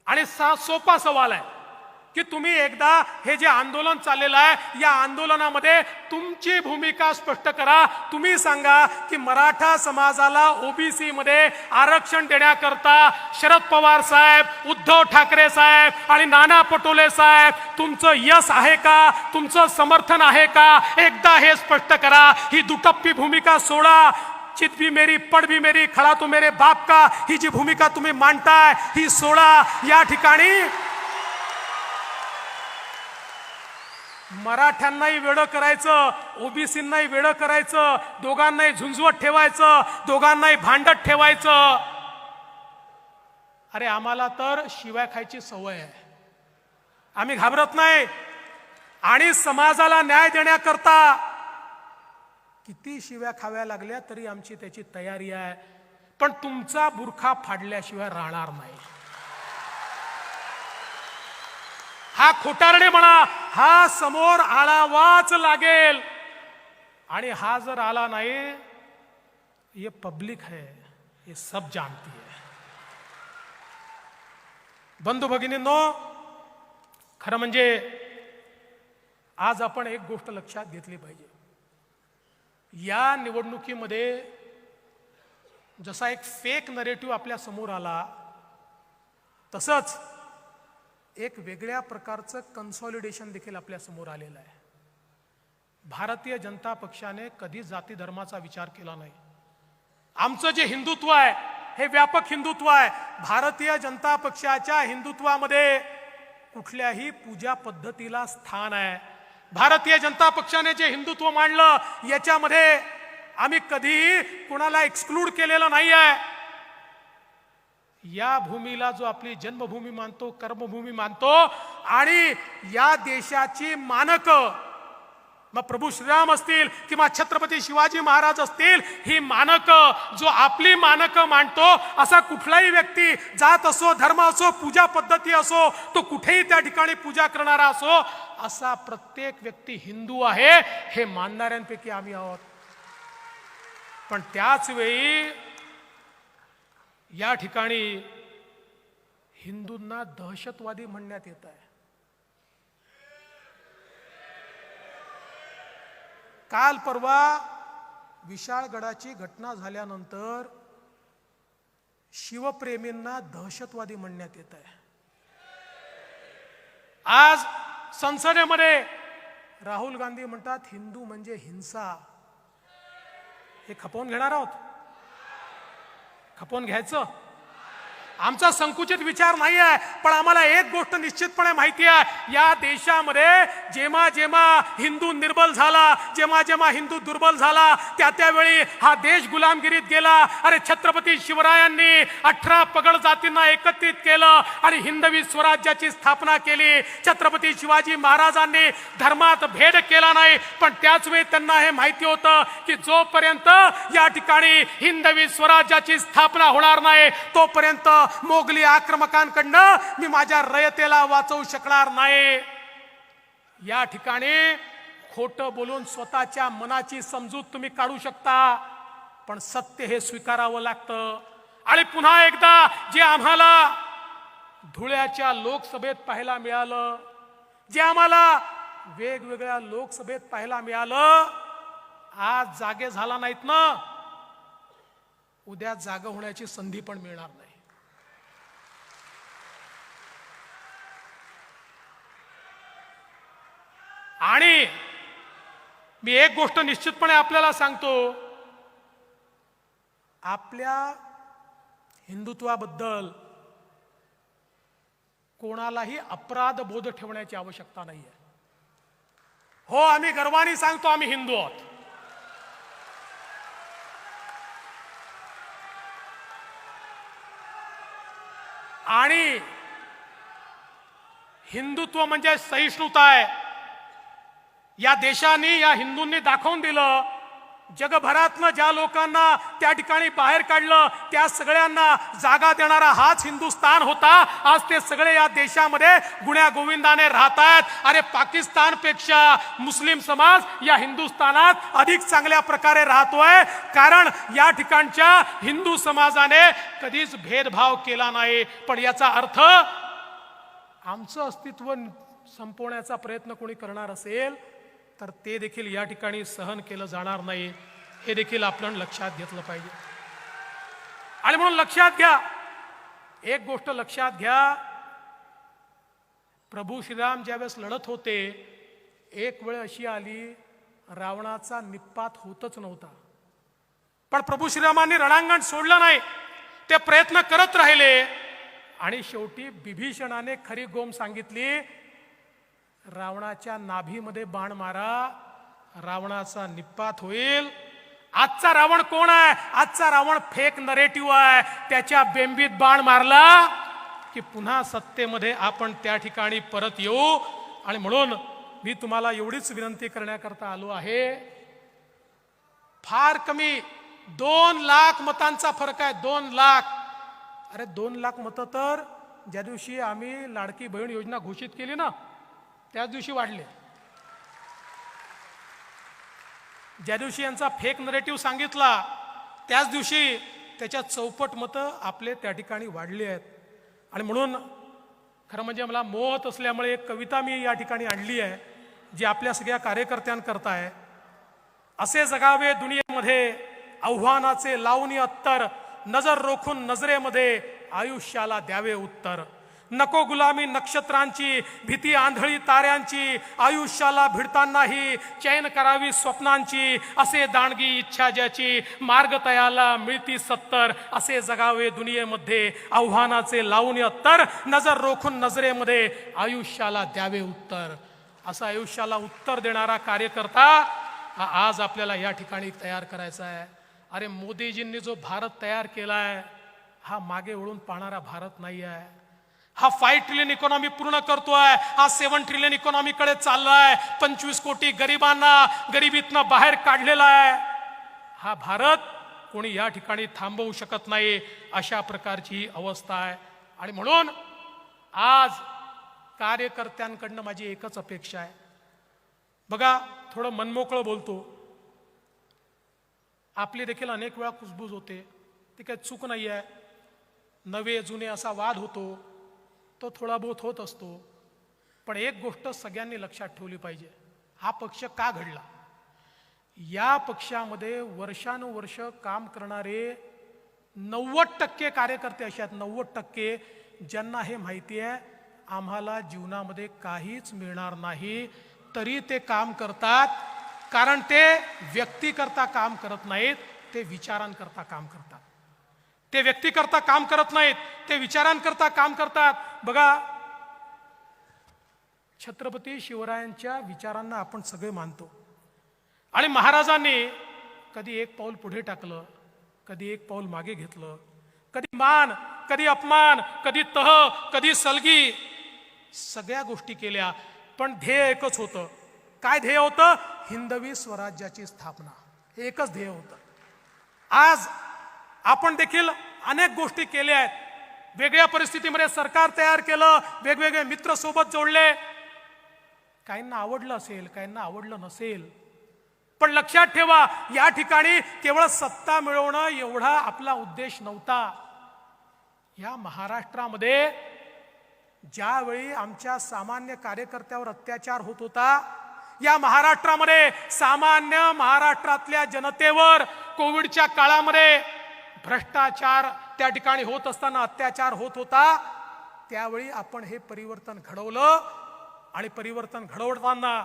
आणि सोपा सवाल आहे की तुम्ही एकदा हे जे आंदोलन चाललेलं आहे, या आंदोलनामध्ये तुमची भूमिका स्पष्ट करा. तुम्ही सांगा की मराठा समाजाला ओबीसी मध्ये आरक्षण देण्याकरता शरद पवार साहेब, उद्धव ठाकरे साहेब आणि नाना पटोले साहेब तुमचं यश आहे का, तुमचं समर्थन आहे का? एकदा हे स्पष्ट करा. ही दुटप्पी भूमिका सोडा. चित भी मेरी पड भी मेरी, खड़ा तो मेरे बाप का, ही जी भूमिका तुम्ही मांडताय ही सोडा. या ठिकाणी मराठ्यांनाही वेडं करायचं, ओबीसींनाही वेडं करायचं, दोघांनाही झुंजवत ठेवायचं, दोघांनाही भांडत ठेवायचं. अरे आम्हाला तर शिव्या खायची सवय आहे, आम्ही घाबरत नाही. आणि समाजाला न्याय देण्याकरता किती शिव्या खाव्या लागल्या तरी आमची त्याची तयारी आहे. पण तुमचा बुरखा फाडल्याशिवाय राहणार नाही. हा खोटारडे म्हणा, हा समोर आळावाच लागेल. आणि हा जर आला नाही, ये पब्लिक है, ये सब जानती है. बंधू भगिनींनो, खरं म्हणजे आज आपण एक गोष्ट लक्षात घेतली पाहिजे. या निवडणुकीमध्ये जसा एक फेक नरेटिव्ह आपल्या समोर आला, तसंच एक वेगळ्या प्रकारचं कन्सॉलिडेशन देखील आपल्या समोर आलेलं आहे. भारतीय जनता पक्षाने कधी जाती धर्माचा विचार केला नाही. आमचं जे हिंदुत्व आहे हे व्यापक हिंदुत्व आहे. भारतीय जनता पक्षाच्या हिंदुत्वामध्ये कुठल्याही पूजा पद्धतीला स्थान आहे. भारतीय जनता पक्षाने जे हिंदुत्व मांडलं याच्यामध्ये आम्ही कधीही कुणाला एक्सक्लूड केलेलं नाही आहे. या भूमीला जो आपली जन्मभूमी मानतो, कर्मभूमी मानतो आणि या देशाची मानक मग प्रभू श्रीराम असतील किंवा छत्रपती शिवाजी महाराज असतील, ही मानक जो आपली मानक मांडतो असा कुठलाही व्यक्ती, जात असो, धर्म असो, पूजा पद्धती असो, तो कुठेही त्या ठिकाणी पूजा करणारा असो, असा प्रत्येक व्यक्ती हिंदू आहे हे मानणाऱ्यांपैकी आम्ही आहोत. पण त्याच वेळी या ठिकाणी हिंदूंना दहशतवादी म्हणण्यात येत आहे. काल परवा विशाळगडाची घटना झाल्यानंतर शिवप्रेमींना दहशतवादी म्हणण्यात येत आहे. आज संसदेमध्ये राहुल गांधी म्हणतात हिंदू म्हणजे हिंसा. हे खपवून घेणार आहोत? खपवून घ्यायचं? आमचा संकुचित विचार नाही आहे, पण आम्हाला एक गोष्ट निश्चितपणे माहिती आहे, या देशामध्ये जेव्हा जेव्हा हिंदू निर्बल झाला, जेव्हा जेव्हा हिंदू दुर्बल झाला, त्यावेळी हा देश गुलामगिरीत गेला. अरे छत्रपती शिवरायांनी 18 पगड जातींना एकत्रित केलं आणि हिंदवी स्वराज्याची स्थापना केली. छत्रपती शिवाजी महाराजांनी धर्मात भेद केला नाही, पण त्याच वेळी त्यांना हे माहिती होतं की जोपर्यंत या ठिकाणी हिंदवी स्वराज्याची स्थापना होणार नाही, तोपर्यंत मोगली आक्रमकांकडनं मी माझ्या रयतेला वाचवू शकणार नाही. या ठिकाणी खोटं बोलून स्वतःच्या मनाची समजूत तुम्ही काढू शकता, पण सत्य हे स्वीकारावं लागतं. आणि पुन्हा एकदा जे आम्हाला धुळ्याच्या लोकसभेत पाहायला मिळालं, जे आम्हाला वेगवेगळ्या लोकसभेत पाहायला मिळालं, आज जागे झाला नाहीत ना, उद्या जागा होण्याची संधी पण मिळणार नाही. आणि मी एक गोष्ट निश्चितपणे आपल्याला सांगतो, आपल्या हिंदुत्वाबद्दल कोणालाही अपराध बोध ठेवण्याची आवश्यकता नाहीये. हो, आम्ही गर्वाने सांगतो आम्ही हिंदू आहोत. आणि हिंदुत्व म्हणजे सहिष्णुता आहे. या देशाने, या हिंदूंनी दाखवून दिलं, जगभरातनं ज्या लोकांना त्या ठिकाणी बाहेर काढलं, त्या सगळ्यांना जागा देणारा हाच हिंदुस्थान होता. आज ते सगळे या देशामध्ये गुण्या गोविंदाने राहत आहेत. अरे पाकिस्तानपेक्षा मुस्लिम समाज या हिंदुस्थानात अधिक चांगल्या प्रकारे राहतोय, कारण या ठिकाणच्या हिंदू समाजाने कधीच भेदभाव केला नाही. पण याचा अर्थ आमचं अस्तित्व संपवण्याचा प्रयत्न कोणी करणार असेल तर ते देखील या ठिकाणी सहन केलं जाणार नाही, हे देखील आपण लक्षात घेतलं पाहिजे. आणि म्हणून लक्षात घ्या, एक गोष्ट लक्षात घ्या, प्रभू श्रीराम ज्यावेळेस लढत होते, एक वेळ अशी आली रावणाचा निपात होतच नव्हता, पण प्रभू श्रीरामांनी रणांगण सोडलं नाही, ते प्रयत्न करत राहिले. आणि शेवटी बिभीषणाने खरी गोम सांगितली, रावणाच्या नाभीमध्ये बाण मारा, रावणाचा निपात होईल. आजचा रावण कोण आहे? आजचा रावण फेक नरेटिव्ह आहे. त्याच्या बेंबीत बाण मारला की पुन्हा सत्तेमध्ये आपण त्या ठिकाणी परत येऊ. आणि म्हणून मी तुम्हाला एवढीच विनंती करण्याकरता आलो आहे, फार कमी 2 लाख मतांचा फरक आहे. 2 लाख. अरे 2 लाख मतं तर ज्या दिवशी आम्ही लाडकी बहीण योजना घोषित केली ना, त्याच दिवशी वाढले. ज्या दिवशी यांचा फेक नरेटिव्ह सांगितला, त्याच दिवशी त्याच्या चौपट मतं आपले त्या ठिकाणी वाढली आहेत. आणि म्हणून खरं म्हणजे मला मोहत असल्यामुळे एक कविता मी या ठिकाणी आणली आहे, जी आपल्या सगळ्या कार्यकर्त्यांकरता आहे. असे जगावे दुनियेमध्ये आव्हानाचे लावणी अत्तर, नजर रोखून नजरेमध्ये आयुष्याला द्यावे उत्तर. नको गुलामी नक्षत्रांची, भीती आंधळी ताऱ्यांची, आयुष्याला भिडतानाही चैन करावी स्वप्नांची. असे दांडगी इच्छा ज्याची, मार्ग तयाला मिळती 70. असे जगावे दुनियेमध्ये आव्हानाचे लावून अत्तर, नजर रोखून नजरेमध्ये आयुष्याला द्यावे उत्तर. असं आयुष्याला उत्तर देणारा कार्यकर्ता हा आज आपल्याला या ठिकाणी तयार करायचा आहे. अरे मोदीजींनी जो भारत तयार केलाय हा मागे वळून पाहणारा भारत नाही आहे. हा 5 ट्रिलियन इकॉनॉमी पूर्ण करतोय, हा 7 ट्रिलियन इकॉनॉमी कडे चाललाय. 25 कोटी गरिबांना गरिबीतनं बाहेर काढलेला आहे. हा भारत कोणी या ठिकाणी थांबवू शकत नाही, अशा प्रकारची ही अवस्था आहे. आणि म्हणून आज कार्यकर्त्यांकडनं माझी एकच अपेक्षा आहे. बघा, थोडं मनमोकळं बोलतो. आपली देखील अनेक वेळा कुजबूज होते, ती काही चूक नाही आहे. नवे जुने असा वाद होतो, तो थोडा बहुत होत असतो. पण एक गोष्ट सगळ्यांनी लक्षात ठेवली पाहिजे, हा पक्ष का घडला. या पक्षामध्ये वर्षानुवर्ष काम करणारे 90% कार्यकर्ते असे आहेत, 90% ज्यांना हे माहिती आहे आम्हाला जीवनामध्ये काहीच मिळणार नाही, तरी ते काम करतात. कारण ते व्यक्तीकरता काम करत नाहीत, ते विचारांकरता काम करतात. ते व्यक्तीकरता काम करत नाहीत, ते विचारांकरता काम करतात. बघा, छत्रपती शिवरायांच्या विचारांना आपण सगळे मानतो. आणि महाराजांनी कधी एक पाऊल पुढे टाकलं, कधी एक पाऊल मागे घेतलं, कधी मान, कधी अपमान, कधी तह, कधी सलगी, सगळ्या गोष्टी केल्या. पण ध्येय एकच होतं. काय ध्येय होतं? हिंदवी स्वराज्याची स्थापना. हे एकच ध्येय होतं. आज आपण देखील अनेक गोष्टी केल्या आहेत. वेगळ्या परिस्थितीमध्ये सरकार तयार केलं, वेगवेगळे मित्र सोबत जोडले. काहींना आवडलं असेल, काहींना आवडलं नसेल. पण लक्षात ठेवा, या ठिकाणी केवळ सत्ता मिळवणं एवढा आपला उद्देश नव्हता. या महाराष्ट्रामध्ये ज्यावेळी आमच्या सामान्य कार्यकर्त्यावर अत्याचार होत होता, या महाराष्ट्रामध्ये सामान्य महाराष्ट्रातल्या जनतेवर कोविडच्या काळामध्ये भ्रष्टाचार त्या ठिकाणी होत असताना अत्याचार होत होता, त्यावेळी आपण हे परिवर्तन घडवलं. आणि परिवर्तन घडवताना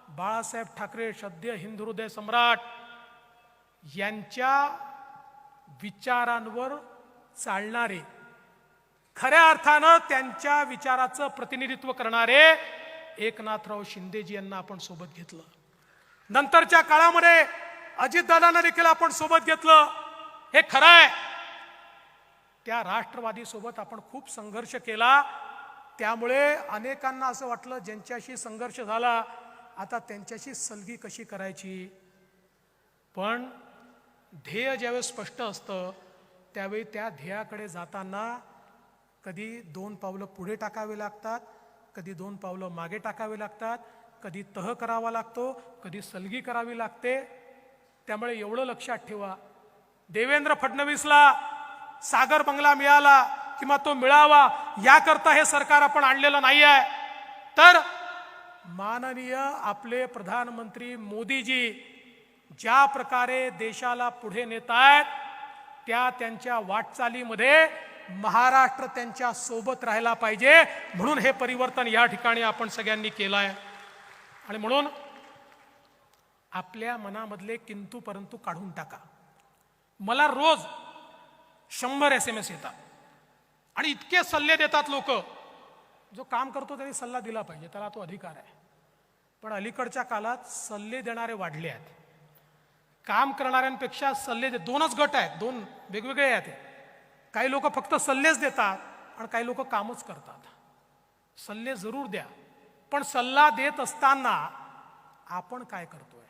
बाळासाहेब ठाकरे, सद्य हिंदू हृदय सम्राट, यांच्या विचारांवर चालणारे, खऱ्या अर्थानं त्यांच्या विचाराचं प्रतिनिधित्व करणारे एकनाथराव शिंदेजी यांना आपण सोबत घेतलं. नंतरच्या काळामध्ये अजितदादांना देखील आपण सोबत घेतलं. हे खरं आहे, त्या राष्ट्रवादी सोबत आपण खूप संघर्ष केला. त्यामुळे अनेकांना असं वाटलं ज्यांच्याशी संघर्ष झाला आता त्यांच्याशी सलगी कशी करायची. पण ध्येय ज्यावेळेस स्पष्ट असतं त्यावेळी त्या ध्येयाकडे जाताना कधी 2 पावलं पुढे टाकावे लागतात, कधी 2 पावलं मागे टाकावे लागतात, कधी तह करावा लागतो, कधी सलगी करावी लागते. त्यामुळे एवढं लक्षात ठेवा, देवेंद्र फडणवीसला सागर बंगला मिळाला किंवा तो मिळावा याकरता हे सरकार आपण आणलेलं नाही आहे. तर माननीय आपले प्रधानमंत्री मोदीजी ज्या प्रकारे देशाला पुढे नेत आहेत, त्या त्यांच्या वाटचालीमध्ये महाराष्ट्र त्यांच्या सोबत राहायला पाहिजे. म्हणून हे परिवर्तन या ठिकाणी आपण सगळ्यांनी केलं आहे. आणि म्हणून आपल्या मनामधले किंतु परंतु काढून टाका. मला रोज 100 SMS येतात आणि इतके सल्ले देतात लोक. जो काम करतो त्यांनी सल्ला दिला पाहिजे, त्याला तो अधिकार आहे. पण अलीकडच्या काळात सल्ले देणारे वाढले आहेत. काम करणाऱ्यांपेक्षा सल्ले 2च गट आहेत, 2 वेगवेगळे आहेत. काही लोक फक्त सल्लेच देतात आणि काही लोक कामच करतात. सल्ले जरूर द्या, पण सल्ला देत असताना आपण काय करतोय.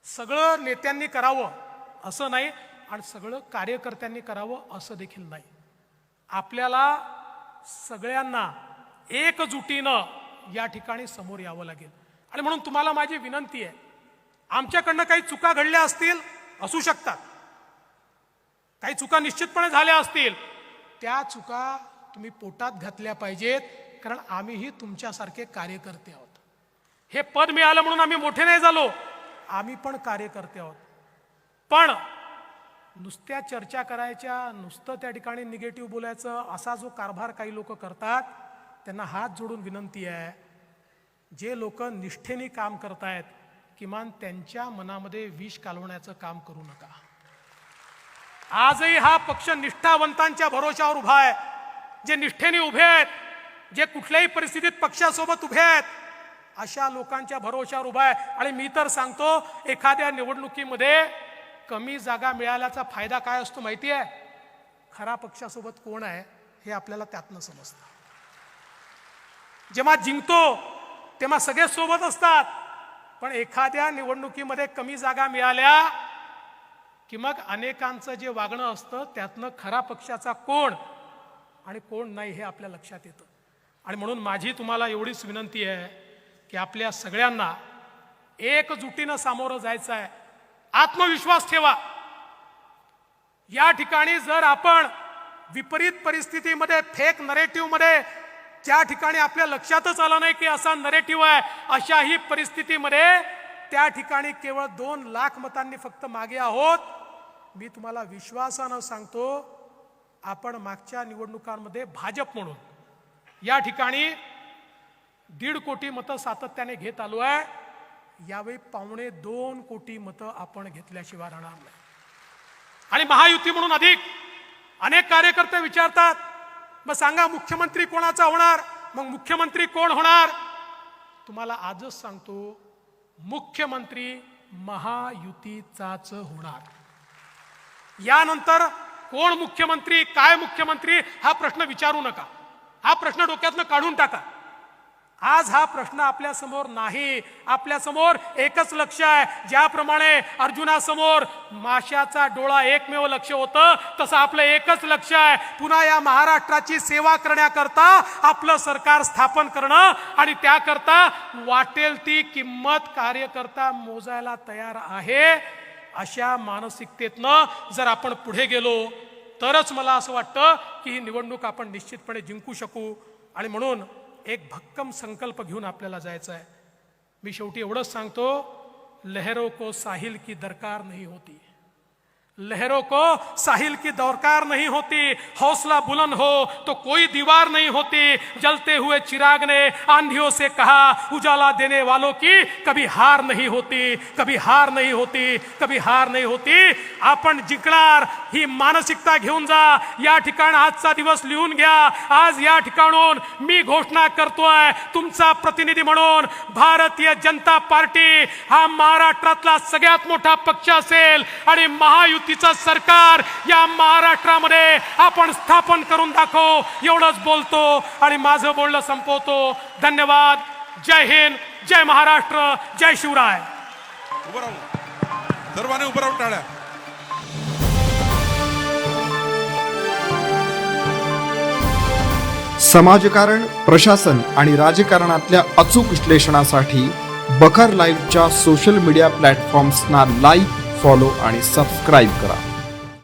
सगळं नेत्यांनी करावं असं नाही आणि सगळं कार्यकर्त्यांनी करावं असं देखील नाही. आपल्याला सगळ्यांना एकजुटीनं या ठिकाणी समोर यावं लागेल. आणि म्हणून तुम्हाला माझी विनंती आहे, आमच्याकडनं काही चुका घडल्या असतील, असू शकतात, काही चुका निश्चितपणे झाल्या असतील, त्या चुका तुम्ही पोटात घातल्या पाहिजेत. कारण आम्हीही तुमच्यासारखे कार्यकर्ते आहोत. हे पद मिळालं म्हणून आम्ही मोठे नाही झालो, आम्ही पण कार्यकर्ते आहोत. पण नुसत्या चर्चा करायच्या, नुसतं त्या ठिकाणी निगेटिव्ह बोलायचं, असा जो कारभार काही लोक करतात, त्यांना हात जोडून विनंती आहे, जे लोक निष्ठेने काम करतायत किमान त्यांच्या मनामध्ये विष कालवण्याचं काम करू नका. आजही हा पक्ष निष्ठावंतांच्या भरोशावर उभा आहे, जे निष्ठेने उभे आहेत, जे कुठल्याही परिस्थितीत पक्षासोबत उभे आहेत. अशा लोकांच्या भरोशावर उभा आहे. आणि मी तर सांगतो, एखाद्या निवडणुकीमध्ये कमी जागा मिळाल्याचा फायदा काय असतो माहिती आहे? खरा पक्षासोबत कोण आहे हे आपल्याला त्यातनं समजतं. जेव्हा जिंकतो तेव्हा सगळे सोबत असतात, पण एखाद्या निवडणुकीमध्ये कमी जागा मिळाल्या की मग अनेकांचं जे वागणं असतं त्यातनं खरा पक्षाचा कोण आणि कोण नाही हे आपल्या लक्षात येतं. आणि म्हणून माझी तुम्हाला एवढीच विनंती आहे की आपल्या सगळ्यांना एकजुटीनं सामोरं जायचं आहे. आत्मविश्वास ठेवा. या ठिकाणी जर आपण विपरीत परिस्थितीमध्ये, फेक नरेटिव्हमध्ये, ज्या ठिकाणी आपल्या लक्षातच आलं नाही की असा नरेटिव्ह आहे, अशाही परिस्थितीमध्ये त्या ठिकाणी केवळ 2 लाख मतांनी फक्त मागे आहोत. मी तुम्हाला विश्वासानं सांगतो, आपण मागच्या निवडणुकांमध्ये भाजप म्हणून या ठिकाणी 1.5 कोटी मतं सातत्याने घेत आलो आहे. यावेळी 1.25 कोटी मतं आपण घेतल्याशिवाय राहणार नाही. आणि महायुती म्हणून अधिक. अनेक कार्यकर्ते विचारतात, मग सांगा मुख्यमंत्री कोणाचा होणार? मग मुख्यमंत्री कोण होणार? तुम्हाला आजच सांगतो, मुख्यमंत्री महायुतीचाच होणार. यानंतर कोण मुख्यमंत्री, काय मुख्यमंत्री हा प्रश्न विचारू नका. हा प्रश्न डोक्यातनं काढून टाका. आज हा प्रश्न आपल्या समोर नाही. आपल्या समोर एकच लक्ष आहे. ज्याप्रमाणे अर्जुनासमोर माशाचा डोळा एकमेव लक्ष होतं, तसं आपलं एकच लक्ष आहे, पुन्हा या महाराष्ट्राची सेवा करण्याकरता आपलं सरकार स्थापन करणं. आणि त्याकरता वाटेल ती किंमत कार्यकर्ता मोजायला तयार आहे. अशा मानसिकतेतनं जर आपण पुढे गेलो तरच मला असं वाटतं की ही निवडणूक आपण निश्चितपणे जिंकू शकू. आणि म्हणून एक भक्कम संकल्प घेऊन आपल्याला जायचं आहे. मी शेवटी एवढंच सांगतो, लहरों को साहिल की दरकार नहीं होती, लहरों को साहिल की दरकार नहीं होती. हौसला बुलंद हो तो कोई दीवार नहीं होती. जलते हुए चिराग ने आंधियों से कहा, उजाला देने वालों की कभी हार नहीं होती, कभी हार नहीं होती, कभी हार नहीं होती. आपण जिंकणार ही मानसिकता घेऊन जा. या ठिकाणी आजचा दिवस लिहून घ्या. आज या ठिकाणून मी घोषणा करतोय, तुमचा प्रतिनिधी म्हणून, भारतीय जनता पार्टी हा महाराष्ट्रातला सगळ्यात मोठा पक्ष असेल आणि महायुतीचं सरकार या महाराष्ट्रामध्ये आपण स्थापन करून दाखवू. एवढंच बोलतो आणि माझं बोलणं संपवतो. धन्यवाद. जय हिंद, जय महाराष्ट्र, जय शिवराय. उभं राहून सर्वांनी उभं राहून टाळ्या. समाजकारण, प्रशासन आणि राजकारणातल्या अचूक विश्लेषणासाठी बखर लाईव्हच्या सोशल मीडिया प्लॅटफॉर्म्सना लाईक, फॉलो आणि सबस्क्राईब करा.